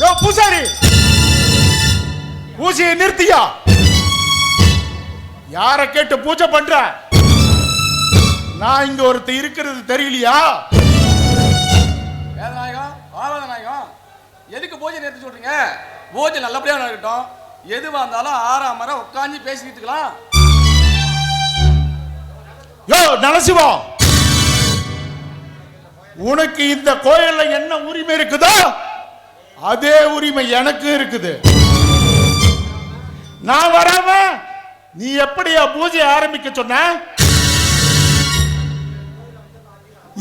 பூசாரி, பூஜையை நிறுத்தியா? யார கேட்டு பூஜை பண்ற? நான் இங்க ஒருத்தர் இருக்கிறது தெரியலையா? வேதநாயகம், ஆவேதநாயகம், எதுக்கு பூஜை நிறுத்தி சொல்றீங்க? பூஜை நல்லபடியா நடக்கட்டும். எதுவா இருந்தாலும் ஆறாம் மரம் உட்காந்து பேசிக்கிட்டுக்கலாம். யோ நரசிவம், உனக்கு இந்த கோயில்ல என்ன உரிமை இருக்குதோ அதே உரிமை எனக்கு இருக்குது. நான் வராம நீ எப்படியா பூஜை ஆரம்பிக்க சொன்ன?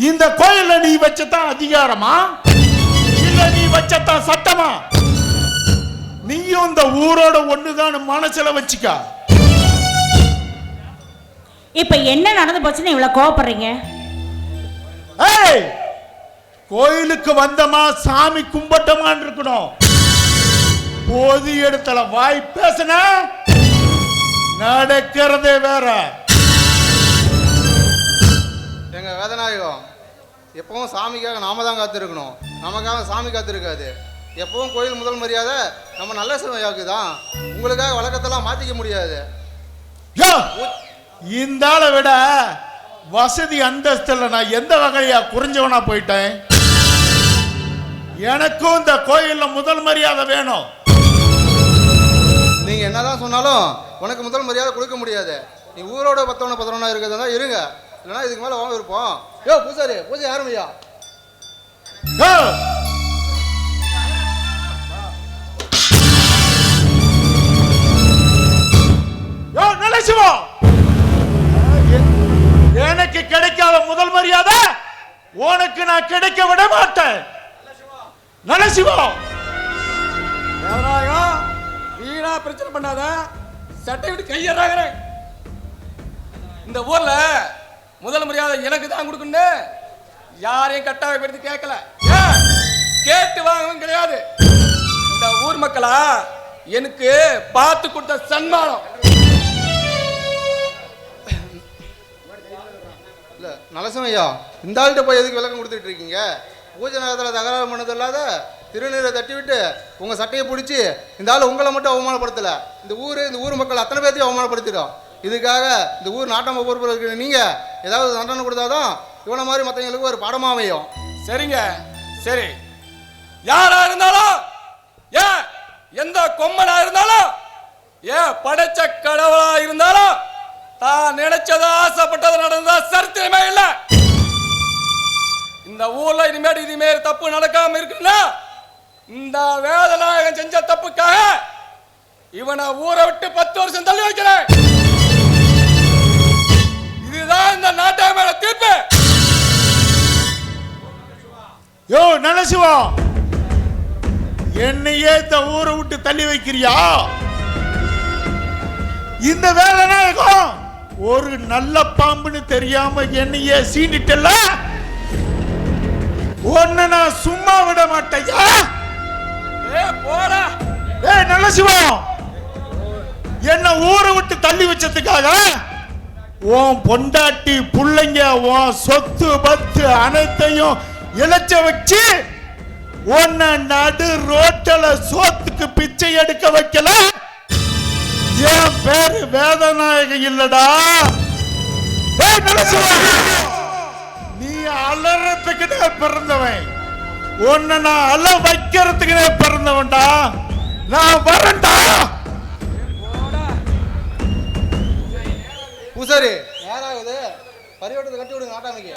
இந்த கோயில்ல நீ வச்சதான் அதிகாரமா இல்ல நீ வச்சதான் சட்டமா? நீயும் இந்த ஊரோட ஒண்ணுதான் மனசுல வச்சுக்க. இப்ப என்ன நடந்து போச்சுன்னு இவ்வளவு கோவப்படுறீங்க? கோயிலுக்கு வந்தமா சாமி கும்பிட்டமான்னு இருக்கணும். பொது இடத்துல வாய் பேசின நடக்கிறதே வேற. எங்க வேதநாயகம், எப்பவும் சாமிக்காக நாம தான் காத்திருக்கணும், நமக்காக சாமி காத்திருக்காது. எப்பவும் கோயில் முதல் மரியாதை நம்ம நல்ல சிலையாக்கு தான். உங்களுக்காக வழக்கத்தெல்லாம் மாத்திக்க முடியாது. இந்த ஆளை விட வசதி அந்தஸ்துல நான் எந்த வகையா குறைஞ்சவனா போயிட்டேன்? எனக்கும் இந்த கோயில்ல முதல் மரியாதை வேணும். நீங்க என்னதான் சொன்னாலும் உனக்கு முதல் மரியாதை கொடுக்க முடியாது. நீ ஊரோட பத்தவனா இருக்கிறதா இருங்க, இல்லைன்னா இதுக்கு மேல வாங்க இருப்போம். யோ பூசாரி, பூஜை ஆரம்பியா? எனக்கு கிடைக்காத முதல் மரியாதை உனக்கு நான் கிடைக்க விட மாட்டேன். நரசிவம், வீணா பிரச்சனை பண்ணாத, சட்டை விட்டு கையறாங்க. இந்த ஊர்ல முதல் மரியாதை எனக்கு தான் கொடுக்கணும். யாரையும் கட்டாயப்படுத்தி கேட்கல, கேட்டு வாங்கவும் கிடையாது. இந்த ஊர் மக்களா எனக்கு பார்த்து கொடுத்த சன்மானம். இல்ல நலசமையா, இந்த ஆள்கிட்ட போய் எதுக்கு விளக்கம் கொடுத்துட்டு இருக்கீங்க? பூஜை நேரத்தில் தகராறு பண்ணது இல்லாத திருநீரை தட்டி விட்டு உங்க சட்டையை பிடிச்சி இந்த ஆள் உங்களை மட்டும் அவமானப்படுத்தல, இந்த ஊர் மக்கள் அத்தனை பேர்த்தையும் அவமானப்படுத்திடும். இதுக்காக இந்த ஊர் நாட்டம் பொறுப்பு இருக்கிற நீங்க ஏதாவது தண்டனை கொடுத்தாதான் இவனை மாதிரி மற்றவங்களுக்கு ஒரு பாடமா அமையும். சரிங்க, சரி. யாரா இருந்தாலும், எந்த கொம்மனா இருந்தாலும், படைச்ச கடவுளா இருந்தாலும், தான் நினைச்சதா ஆசைப்பட்டது நடந்ததா சரித்திரமே இல்லை. இந்த ஊர்ல இனிமேல் இதுமாரி தப்பு நடக்காம இருக்குன்னா இந்த வேதநாயகன் செஞ்ச தப்புக்காக இவனை ஊரை விட்டு 10 வருஷம் தள்ளி வைக்கிறேன். இதுதான் இந்த நாட்டை மேல தீர்ப்பு. யோ நரசிவம், என்னையே இந்த ஊரை விட்டு தள்ளி வைக்கிறியா? இந்த வேதநாயகம் ஒரு நல்ல பாம்புன்னு தெரியாம என்னையே சீண்டிட்டல, ஒன்னு நான் சும்மா விட மாட்டேயா? போடா. நரசிவம், என்ன ஊரை விட்டு தள்ளி வச்சதுக்காக உன் பொண்டாட்டி புள்ளைங்க உன் சொத்து பத்து அனைத்தையும் இழைச்ச வச்சு உன்னை நடு ரோட்டல சோத்துக்கு பிச்சை எடுக்க வைக்கல. என் பேரு வேதநாயகம் இல்லடா. நீ அலறதுக்குனே பிறந்தவன், உன்னை நான் அல வைக்கிறதுக்குனே பிறந்தவன்டா. நான் வரேன்டா. பூசாரி யாராவது பரிவட்டத்தை கட்டி விடுங்க நாட்டாமைக்கு.